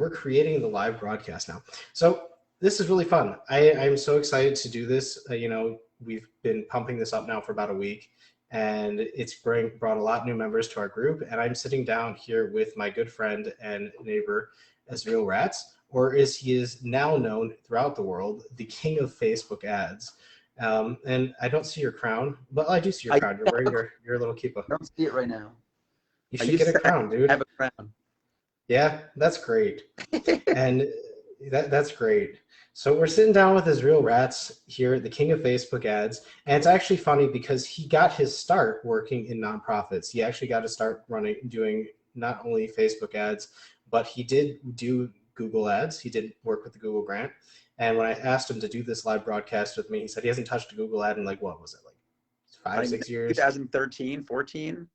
we're creating the live broadcast now. So this is really fun. I'm so excited to do this. We've been pumping this up now for about a week, and it's brought a lot of new members to our group. And I'm sitting down here with my good friend and neighbor, Azriel Ratz, or as he is now known throughout the world, the king of Facebook ads. And I don't see your crown, but I do see your crown. You're wearing your little kippah. I don't see it right now. You should get a crown, dude. I have a crown. Yeah, that's great. And that's great. So we're sitting down with Azriel Ratz here, the king of Facebook ads. And it's actually funny because he got his start working in nonprofits. He actually got to start doing not only Facebook ads, but he did do Google ads. He did work with the Google grant. And when I asked him to do this live broadcast with me, he said he hasn't touched a Google ad in what was it, 5-6 years? 2013, 14.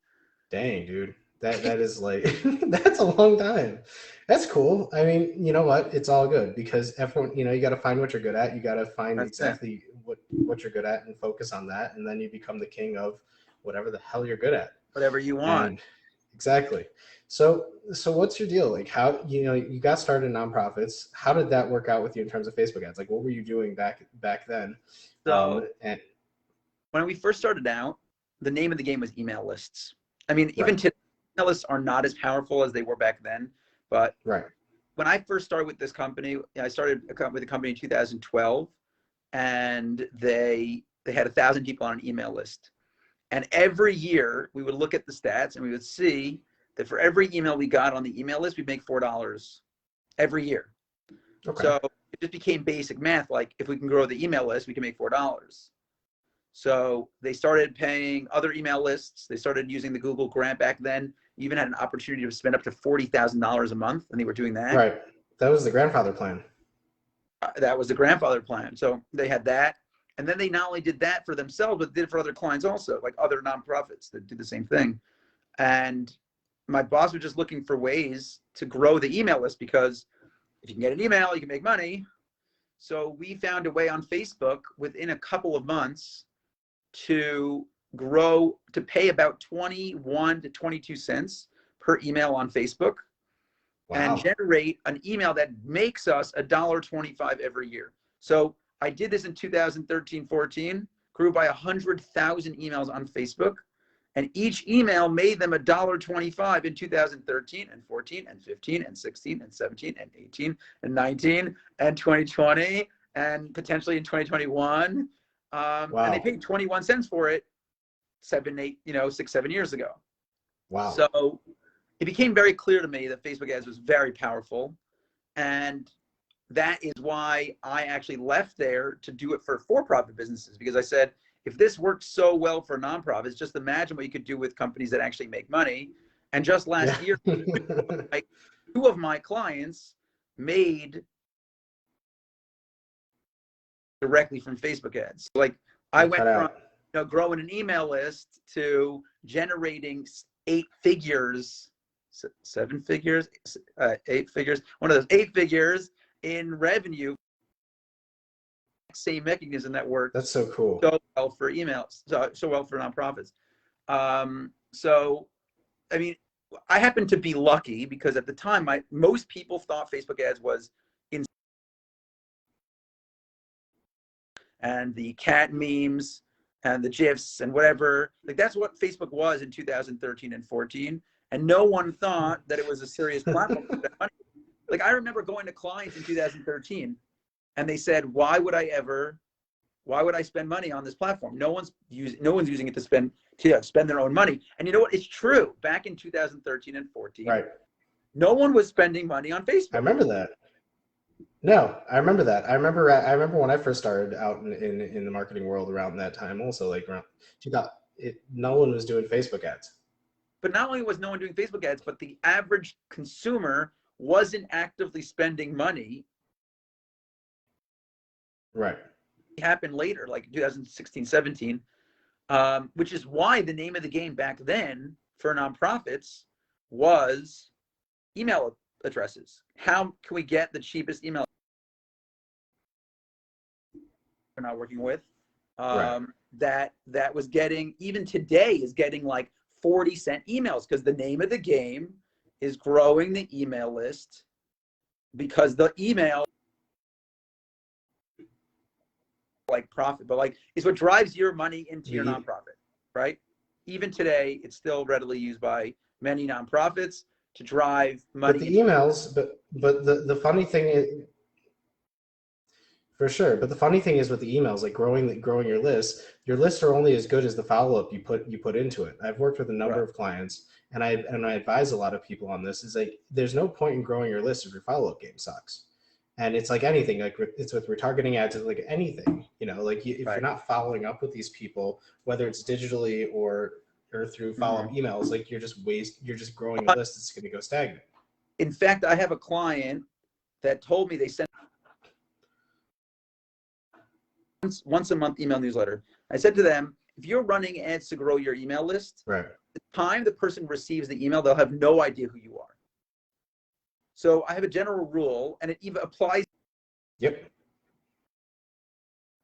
Dang, dude. That is that's a long time. That's cool. I mean, you know what? It's all good because everyone, you got to find what you're good at. You got to find exactly what you're good at and focus on that. And then you become the king of whatever the hell you're good at. Whatever you want. And exactly. So what's your deal? How, you got started in nonprofits. How did that work out with you in terms of Facebook ads? What were you doing back then? So when we first started out, the name of the game was email lists. I mean, even today, email lists are not as powerful as they were back then. But when I first started with this company, I started with the company in 2012, and they had 1,000 people on an email list. And every year we would look at the stats and we would see that for every email we got on the email list, we'd make $4 every year. Okay. So it just became basic math. If we can grow the email list, we can make $4. So they started paying other email lists. They started using the Google grant back then. You even had an opportunity to spend up to $40,000 a month, and they were doing that. Right. That was the grandfather plan. That was the grandfather plan. So they had that. And then they not only did that for themselves, but did it for other clients also, like other nonprofits that did the same thing. And my boss was just looking for ways to grow the email list because if you can get an email, you can make money. So we found a way on Facebook within a couple of months to pay about 21 to 22 cents per email on Facebook. Wow. And generate an email that makes us $1.25 every year. So I did this in 2013-14, grew by 100,000 emails on Facebook, and each email made them $1.25 in 2013 and 14 and 15 and 16 and 17 and 18 and 19 and 2020 and potentially in 2021. Wow. And they paid 21 cents for it 6, 7 years ago. Wow. So it became very clear to me that Facebook ads was very powerful. And that is why I actually left there to do it for-profit businesses, because I said, if this works so well for nonprofits, just imagine what you could do with companies that actually make money. And just last year, two of my clients made directly from Facebook ads. I went from growing an email list to generating 8 figures, 7 figures, 8 figures, one of those 8 figures in revenue. Same mechanism that works. That's so cool. So well for emails, so well for nonprofits. So, I mean, I happen to be lucky because at the time, most people thought Facebook ads was and the cat memes and the GIFs and whatever. That's what Facebook was in 2013 and 14. And no one thought that it was a serious platform. I remember going to clients in 2013 and they said, why would I spend money on this platform? No one's using it to spend their own money. And you know what? It's true. Back in 2013 and 14, no one was spending money on Facebook. I remember that. No, I remember that. I remember when I first started out in the marketing world around that time also, around 2000, no one was doing Facebook ads. But not only was no one doing Facebook ads, but the average consumer wasn't actively spending money. Right. It happened later, 2016, 17, which is why the name of the game back then for nonprofits was email addresses. How can we get the cheapest email? We're not working with that was getting, even today is getting 40-cent emails, because the name of the game is growing the email list because the email, like profit, but like is what drives your money into your nonprofit, right? Even today, it's still readily used by many nonprofits to drive money. But the emails, but the funny thing is, for sure. But the funny thing is with the emails, like growing your lists are only as good as the follow up you put into it. I've worked with a number of clients, and I advise a lot of people on this. Is like there's no point in growing your list if your follow up game sucks. And it's like anything, like it's with retargeting ads, it's like anything, like if you're not following up with these people, whether it's digitally or through follow-up emails, like you're just growing your list. It's going to go stagnant. In fact, I have a client that told me they sent once a month email newsletter. I said to them, if you're running ads to grow your email list, right, the time the person receives the email, they'll have no idea who you are. So I have a general rule, and it even applies. Yep.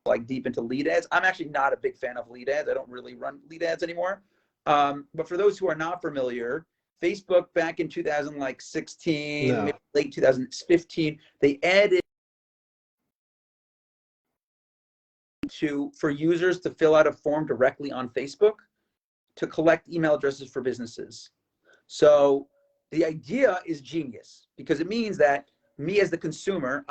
Like deep into lead ads. I'm actually not a big fan of lead ads. I don't really run lead ads anymore. But for those who are not familiar, Facebook back in 2016, maybe late 2015, they added for users to fill out a form directly on Facebook to collect email addresses for businesses. So the idea is genius because it means that me as the consumer,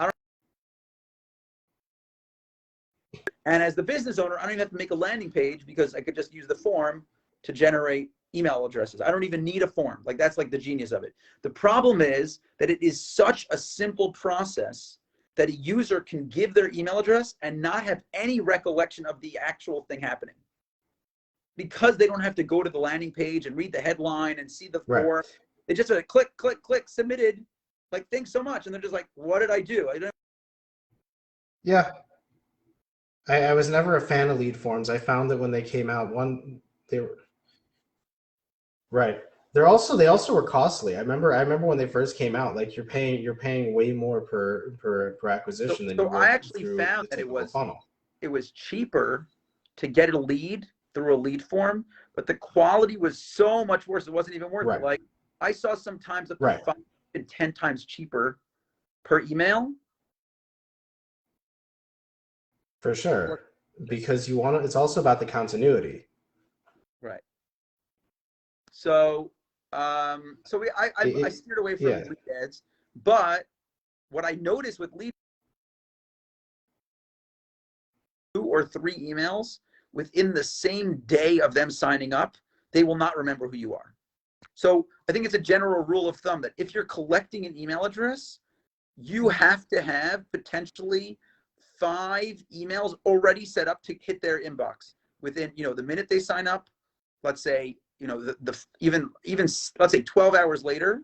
and as the business owner, I don't even have to make a landing page because I could just use the form to generate email addresses. I don't even need a form. Like that's like the genius of it. The problem is that it is such a simple process that a user can give their email address and not have any recollection of the actual thing happening. Because they don't have to go to the landing page and read the headline and see the form. They just click, click, click, submitted. Like, thanks so much. And they're just like, what did I do? Yeah. I was never a fan of lead forms. I found that when they came out, they were right. They also were costly. I remember when they first came out. Like you're paying way more per acquisition than you would I actually through found the that funnel. It was cheaper to get a lead through a lead form, but the quality was so much worse. It wasn't even worth it. Like I saw sometimes up to 5 and 10 times cheaper per email. For sure, because you want to. It's also about the continuity. Right. So, I steered away from lead ads, but what I noticed with lead 2 or 3 emails within the same day of them signing up, they will not remember who you are. So I think it's a general rule of thumb that if you're collecting an email address, you have to have potentially 5 emails already set up to hit their inbox within, the minute they sign up. Let's say, even let's say 12 hours later,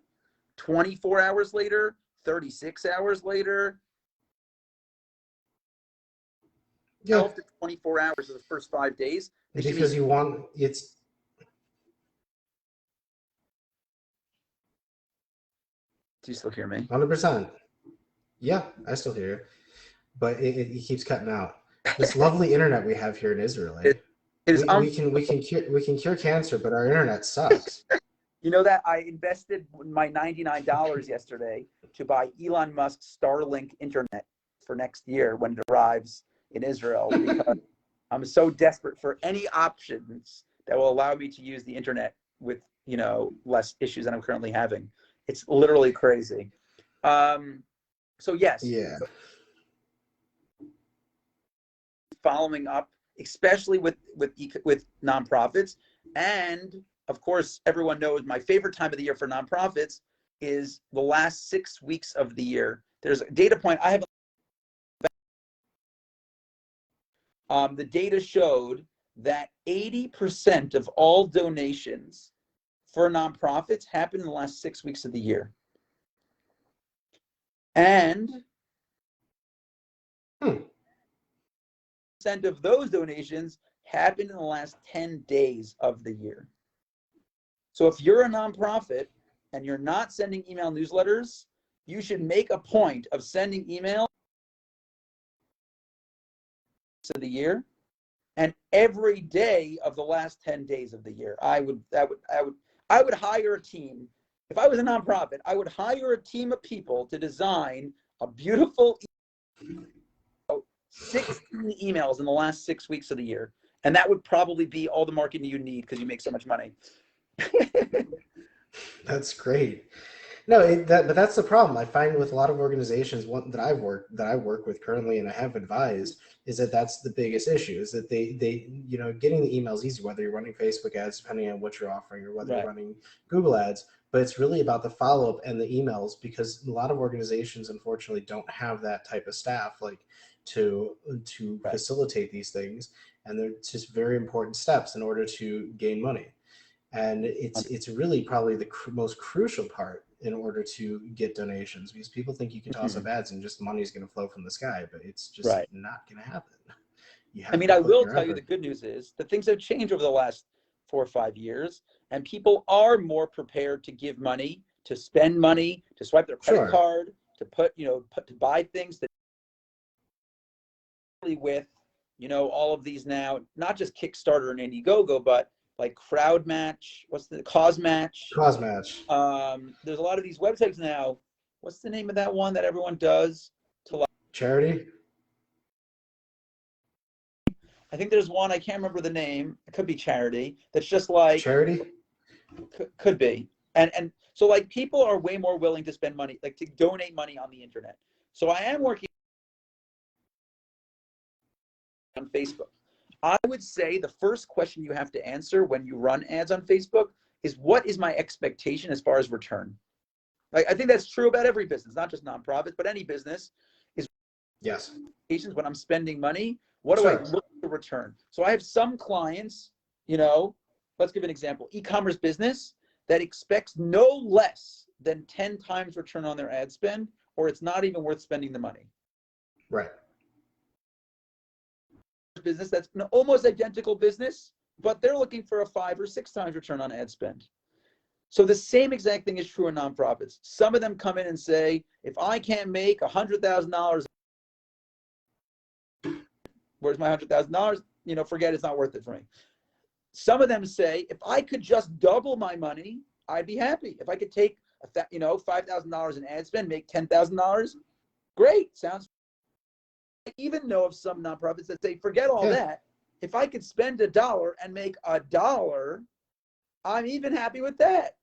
24 hours later, 36 hours later, 12 to 24 hours of the first 5 days. Because you want it's. Do you still hear me? 100%. Yeah, I still hear you, but it keeps cutting out. This lovely internet we have here in Israel. We can cure cancer, but our internet sucks. You know that I invested my $99 yesterday to buy Elon Musk's Starlink internet for next year when it arrives in Israel because I'm so desperate for any options that will allow me to use the internet with less issues than I'm currently having. It's literally crazy. So yes. Yeah. Following up, especially with nonprofits, and of course, everyone knows my favorite time of the year for nonprofits is the last 6 weeks of the year. There's a data point I have. The data showed that 80% of all donations for nonprofits happen in the last 6 weeks of the year. And percent of those donations happen in the last 10 days of the year. So if you're a nonprofit and you're not sending email newsletters, you should make a point of sending email of the year and every day of the last 10 days of the year. I would hire a team If I was a nonprofit, I would hire a team of people to design a beautiful 16 emails in the last 6 weeks of the year. And that would probably be all the marketing you need because you make so much money. That's great. No, but that's the problem I find with a lot of organizations that I work with currently and I have advised is that that's the biggest issue is that they getting the emails easy, whether you're running Facebook ads, depending on what you're offering, or whether you're running Google ads, but it's really about the follow-up and the emails because a lot of organizations unfortunately don't have that type of staff like to facilitate these things, and they're just very important steps in order to gain money. And it's really probably the most crucial part in order to get donations, because people think you can toss up ads and just money's going to flow from the sky, but it's just not going to happen. I will tell you the good news is that things have changed over the last 4 or 5 years, and people are more prepared to give money, to spend money, to swipe their credit card, to to buy things that with all of these now, not just Kickstarter and Indiegogo, but like Crowd Match, Cause Match. Cause Match. There's a lot of these websites now. What's the name of that one that everyone does to charity? I think there's one, I can't remember the name. It could be charity. That's just like charity. Could be. And so like people are way more willing to spend money, like to donate money on the internet. So I am working on Facebook. I would say the first question you have to answer when you run ads on Facebook is, what is my expectation as far as return? Like, I think that's true about every business, not just nonprofits, but any business is when I'm spending money, what do I look to return? So I have some clients, let's give an example, e-commerce business that expects no less than 10 times return on their ad spend, or it's not even worth spending the money. Right. Business that's an almost identical business, but they're looking for a 5 or 6 times return on ad spend. So the same exact thing is true in nonprofits. Some of them come in and say, if I can't make $100,000, where's my $100,000? Forget, it's not worth it for me. Some of them say, if I could just double my money, I'd be happy. If I could take $5,000 in ad spend, make $10,000, great, sounds. I even know of some nonprofits that say, forget all that. If I could spend $1 and make $1, I'm even happy with that.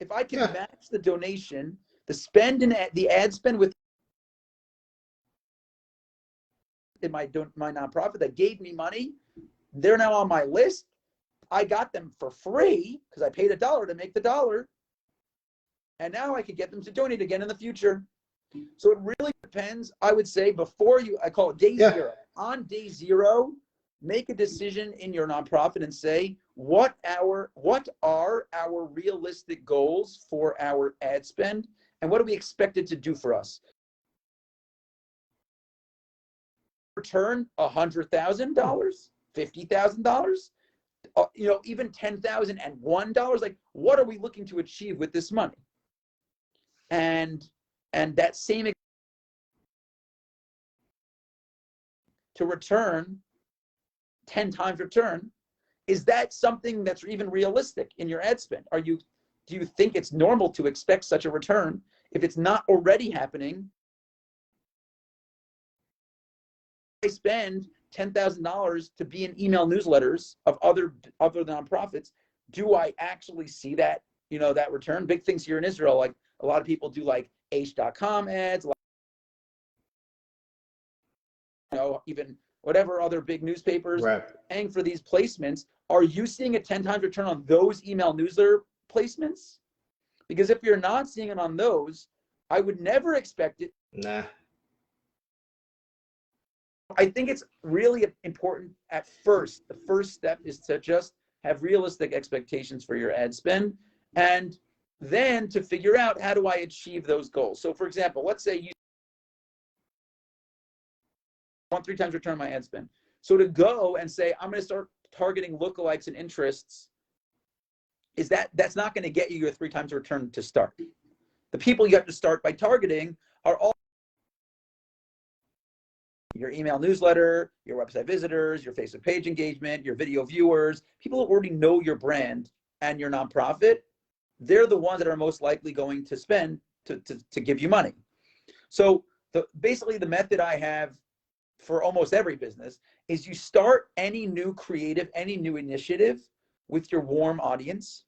If I can match the donation, the spend and the ad spend with in my nonprofit that gave me money, they're now on my list. I got them for free because I paid $1 to make the $1, and now I could get them to donate again in the future. So it really depends. I would say I call it day zero. On day zero, make a decision in your nonprofit and say, what are our realistic goals for our ad spend, and what do we expect it to do for us? Return $100,000, $50,000, even $10,001. Like, what are we looking to achieve with this money? And that same to return 10 times return, is that something that's even realistic in your ad spend? Do you think it's normal to expect such a return if it's not already happening? I spend $10,000 to be in email newsletters of other nonprofits. Do I actually see that, that return? Big things here in Israel, like a lot of people do like H.com ads, even whatever other big newspapers paying for these placements. Are you seeing a 10 times return on those email newsletter placements? Because if you're not seeing it on those, I would never expect it. Nah. I think it's really important at first. The first step is to just have realistic expectations for your ad spend, and then to figure out, how do I achieve those goals? So for example, let's say you want 3 times return on my ad spend. So to go and say, I'm going to start targeting lookalikes and interests, that's not going to get you your 3 times return to start. The people you have to start by targeting are all your email newsletter, your website visitors, your Facebook page engagement, your video viewers, people who already know your brand and your nonprofit. they're the ones that are most likely going to spend to give you money. So basically the method I have for almost every business is you start any new creative, any new initiative with your warm audience,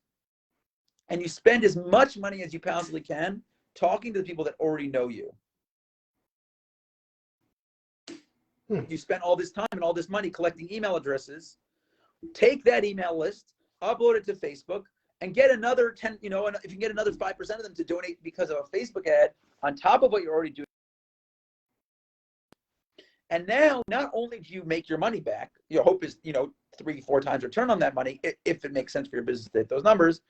and you spend as much money as you possibly can talking to the people that already know you. You spend all this time and all this money collecting email addresses. Take that email list, upload it to Facebook, and get another 10, you know, and if you can get another 5% of them to donate because of a Facebook ad on top of what you're already doing. And now, not only do you make your money back, your hope is, you know, 3-4 times return on that money, if it makes sense for your business to hit those numbers.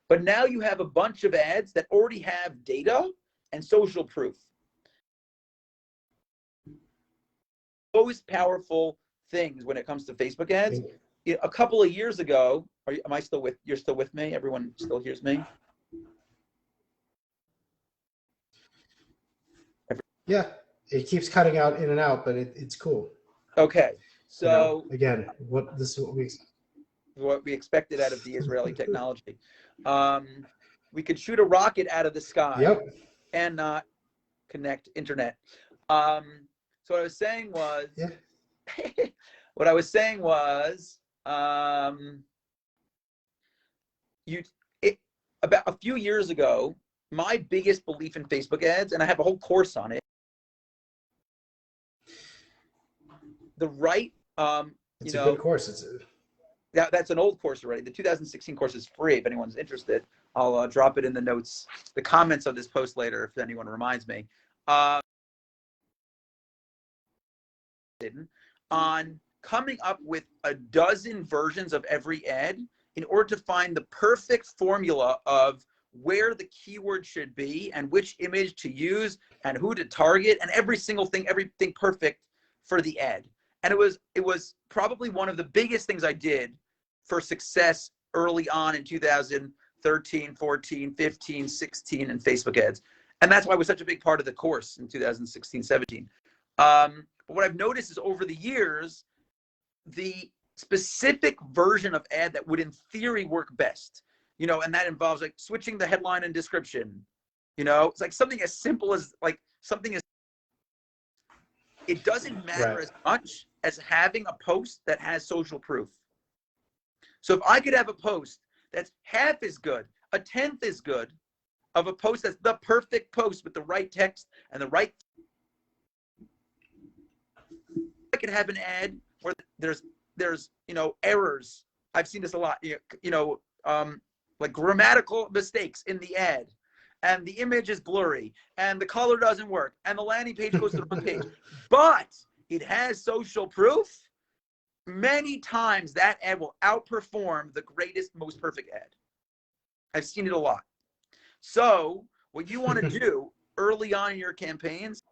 But now you have a bunch of ads that already have data and social proof. Most powerful things when it comes to Facebook ads. A couple of years ago, am I still with, you're still with me? Everyone still hears me? Yeah, it keeps cutting out in and out, but it's cool. Okay, so you know, again, this is what we expected out of the Israeli technology. We could shoot a rocket out of the sky and not connect internet. So what I was saying was, what I was saying was, about a few years ago, my biggest belief in Facebook ads, and I have a whole course on it. The right, it's a good course. That's an old course already. The 2016 course is free. If anyone's interested, I'll drop it in the notes, the comments of this post later, if anyone reminds me. On coming up with a dozen versions of every ad in order to find the perfect formula of where the keyword should be and which image to use and who to target and every single thing, everything perfect for the ad. And it was probably one of the biggest things I did for success early on in 2013, 14, 15, 16 and Facebook ads. And that's why it was such a big part of the course in 2016, 17. But what I've noticed is over the years, the specific version of ad that would in theory work best, you know, and that involves like switching the headline and description, you know, it's like something as simple as like something as, it doesn't matter as much as having a post that has social proof. So if I could have a post that's half as good, a tenth as good of a post that's the perfect post with the right text and the right, I could have an ad where there's you know, errors. I've seen this a lot, you know, like grammatical mistakes in the ad, and the image is blurry, and the color doesn't work, and the landing page goes to the wrong page, but it has social proof. Many times that ad will outperform the greatest, most perfect ad. I've seen it a lot. So what you want to do early on in your campaigns,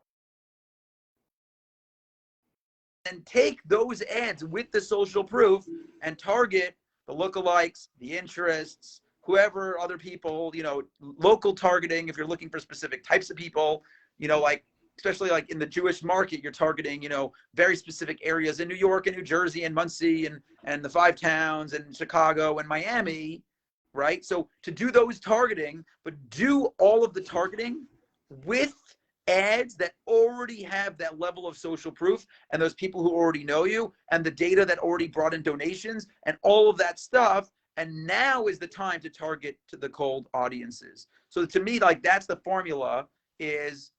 and take those ads with the social proof and target the lookalikes, the interests, whoever, other people, you know, local targeting. If you're looking for specific types of people, you know, like, especially like in the Jewish market, you're targeting, you know, very specific areas in New York and New Jersey and Muncie and the 5 towns and Chicago and Miami, right? So to do those targeting, but do all of the targeting with ads that already have that level of social proof and those people who already know you and the data that already brought in donations and all of that stuff. And now is the time to target to the cold audiences. So to me, like, that's the formula, is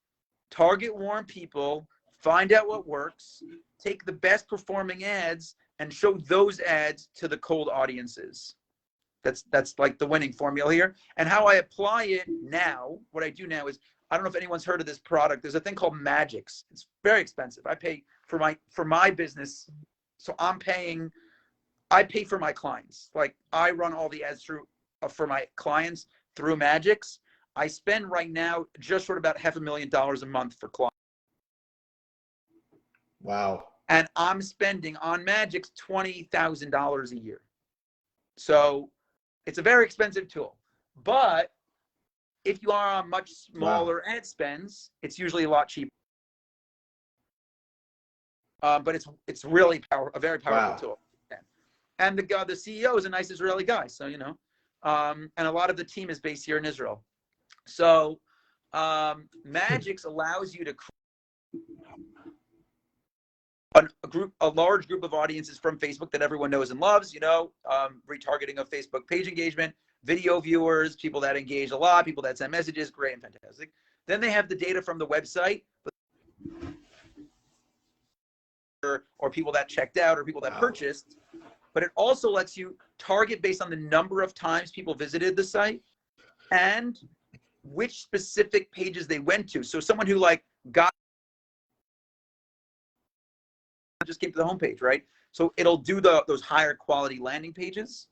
target warm people, find out what works, take the best performing ads and show those ads to the cold audiences. That's like the winning formula here. And how I apply it now, what I do now is, I don't know if anyone's heard of this product. There's a thing called Magix. It's very expensive. I pay for my business. So I pay for my clients. Like, I run all the ads through for my clients through Magix. I spend right now just short about $500,000 a month for clients. Wow. And I'm spending on Magix $20,000 a year. So it's a very expensive tool. But if you are on much smaller ad spends, it's usually a lot cheaper. But it's really a very powerful tool. And the CEO is a nice Israeli guy, so, you know, and a lot of the team is based here in Israel. So Magix allows you to a large group of audiences from Facebook that everyone knows and loves, retargeting of Facebook page engagement, video viewers, people that engage a lot, people that send messages, great and fantastic. Then they have the data from the website, or people that checked out or people that purchased, but it also lets you target based on the number of times people visited the site and which specific pages they went to. So someone who just came to the homepage, right? So it'll do those higher quality landing pages.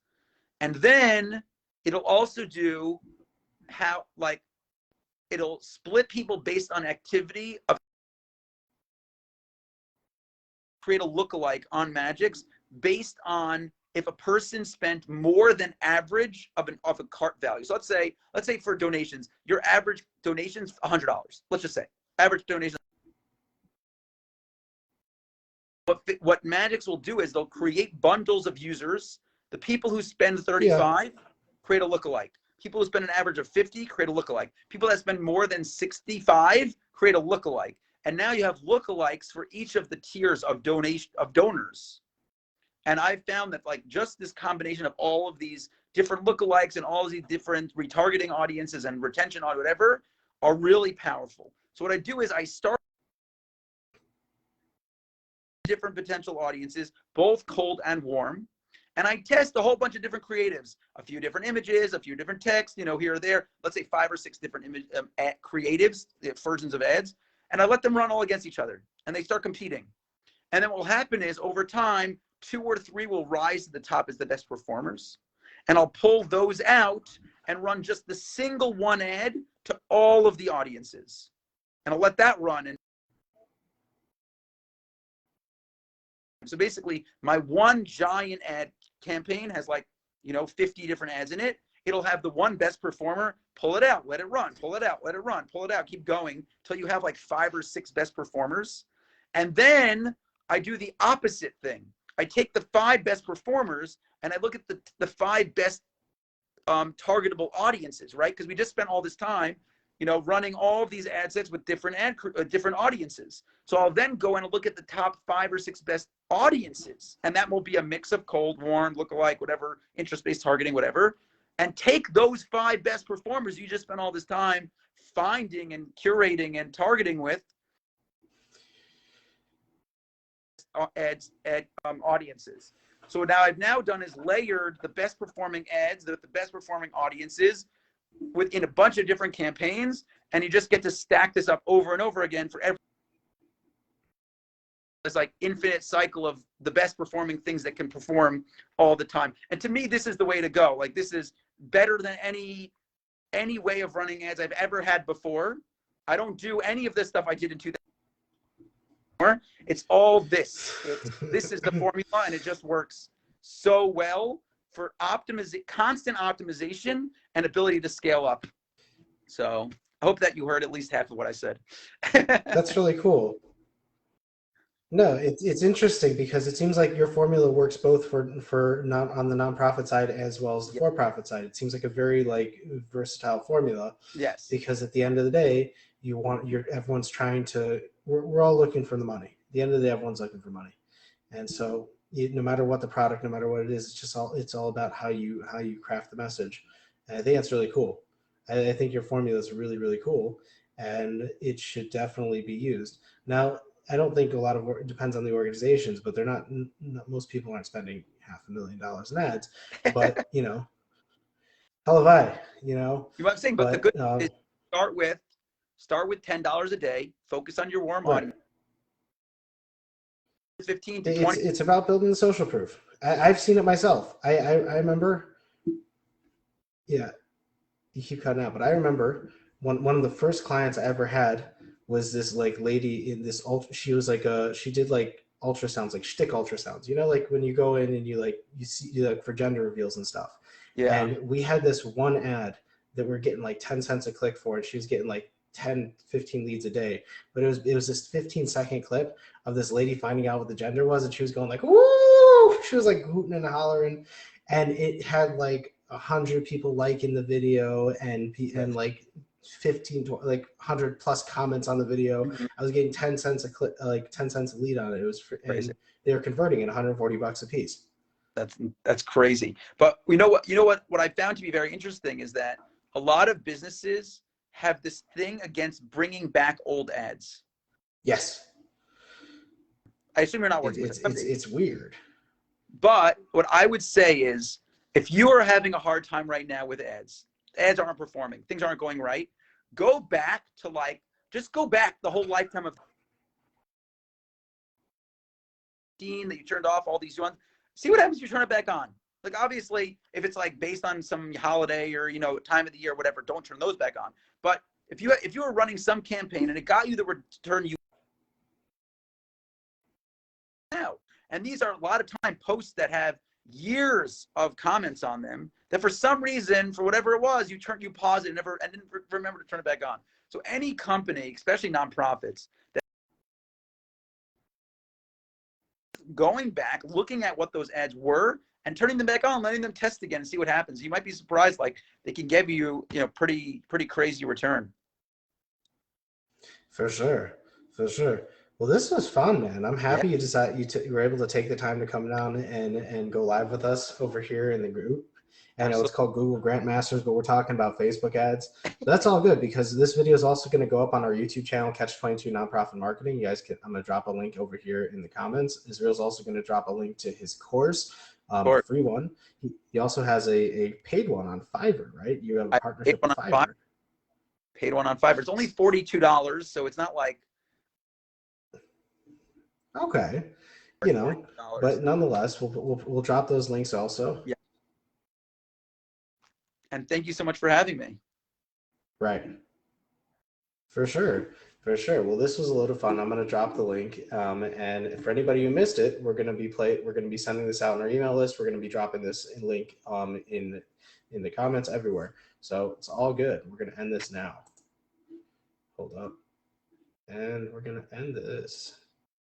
And then it'll also do it'll split people based on activity create a lookalike on Magix based on if a person spent more than average of a cart value. So let's say for donations, your average donation's $100. Let's just say average donation. What Magix will do is they'll create bundles of users. The people who spend 35 create a lookalike. People who spend an average of 50 create a lookalike. People that spend more than 65 create a lookalike. And now you have lookalikes for each of the tiers of donors. And I found that just this combination of all of these different lookalikes and all of these different retargeting audiences and retention on whatever are really powerful. So what I do is I start different potential audiences, both cold and warm. And I test a whole bunch of different creatives, a few different images, a few different texts, here or there, let's say 5 or 6 different creatives, versions of ads. And I let them run all against each other and they start competing. And then what will happen is over time, 2 or 3 will rise to the top as the best performers. And I'll pull those out and run just the single one ad to all of the audiences. And I'll let that run. And so basically my one giant ad campaign has 50 different ads in it. It'll have the one best performer, pull it out, let it run, pull it out, let it run, pull it out, keep going till you have 5 or 6 best performers. And then I do the opposite thing. I take the 5 best performers and I look at the 5 best targetable audiences, right? Because we just spent all this time, running all of these ad sets with different audiences. So I'll then go and look at the top 5 or 6 best audiences. And that will be a mix of cold, warm, lookalike, whatever, interest-based targeting, whatever. And take those 5 best performers you just spent all this time finding and curating and targeting with audiences. So what I've now done is layered the best performing ads with the best performing audiences within a bunch of different campaigns, and you just get to stack this up over and over again for every. It's infinite cycle of the best performing things that can perform all the time. And to me, this is the way to go. This is better than any way of running ads I've ever had before. I don't do any of this stuff I did in 2000. It's all this. This is the formula, and it just works so well for constant optimization and ability to scale up. So I hope that you heard at least half of what I said. That's really cool. No, it's interesting because it seems like your formula works both for not on the nonprofit side as well as the for-profit side. It seems like a very versatile formula. Yes. Because at the end of the day, everyone's trying to. We're all looking for the money. At the end of the day, everyone's looking for money, and so no matter what the product, no matter what it is, it's all about how you craft the message. And I think that's really cool. I think your formula is really, really cool, and it should definitely be used. Now, I don't think it depends on the organizations, but they're not most people aren't spending $500,000 in ads, but hell have I, You know what I'm saying? But the good is start with $10 a day, focus on your warm audience. 15 to 20. It's about building the social proof. I've seen it myself. I remember, yeah, you keep cutting out, but I remember one of the first clients I ever had was this lady in this she was she did ultrasounds, shtick ultrasounds, when you go in and you see for gender reveals and stuff. Yeah. And we had this one ad that we're getting 10 cents a click for, and she was getting 10, 15 leads a day. But it was this 15-second clip of this lady finding out what the gender was, and she was going woo! She was hooting and hollering, and it had 100 people liking the video and like 15 to like 100 plus comments on the video. Mhm. I was getting 10 cents a click, like 10 cents a lead on it. It was Crazy. and they were converting at $140 a piece. That's crazy. But what I found to be very interesting is that a lot of businesses have this thing against bringing back old ads. Yes, I assume you're not working with somebody. it's weird. But what I would say is, if you are having a hard time right now with ads aren't performing, things aren't going right, go back to just go back the whole lifetime of that you turned off, all these ones. See what happens if you turn it back on. Like, obviously, if it's like based on some holiday or, time of the year or whatever, don't turn those back on. But if you were running some campaign and it got you the return you now, and these are a lot of time posts that have years of comments on them that for some reason, for whatever it was, you paused it and didn't remember to turn it back on. So any company, especially nonprofits, that going back, looking at what those ads were and turning them back on, letting them test again and see what happens. You might be surprised, like they can give you, pretty crazy return. For sure. Well, this was fun, man. I'm happy you were able to take the time to come down and go live with us over here in the group. I know it's called Google Grant Masters, but we're talking about Facebook ads. That's all good because this video is also going to go up on our YouTube channel, Catch 22 Nonprofit Marketing. You guys I'm going to drop a link over here in the comments. Azriel's also going to drop a link to his course, a free one. He also has a paid one on Fiverr, right? You have a partnership with Fiverr. Paid one on Fiverr. It's only $42, so it's not like. Okay, but nonetheless, we'll drop those links also. Yeah. And thank you so much for having me. Right. For sure. Well, this was a load of fun. I'm going to drop the link, and for anybody who missed it, we're going to be sending this out in our email list. We're going to be dropping this link in the comments everywhere. So it's all good. We're going to end this now. Hold up, and we're going to end this.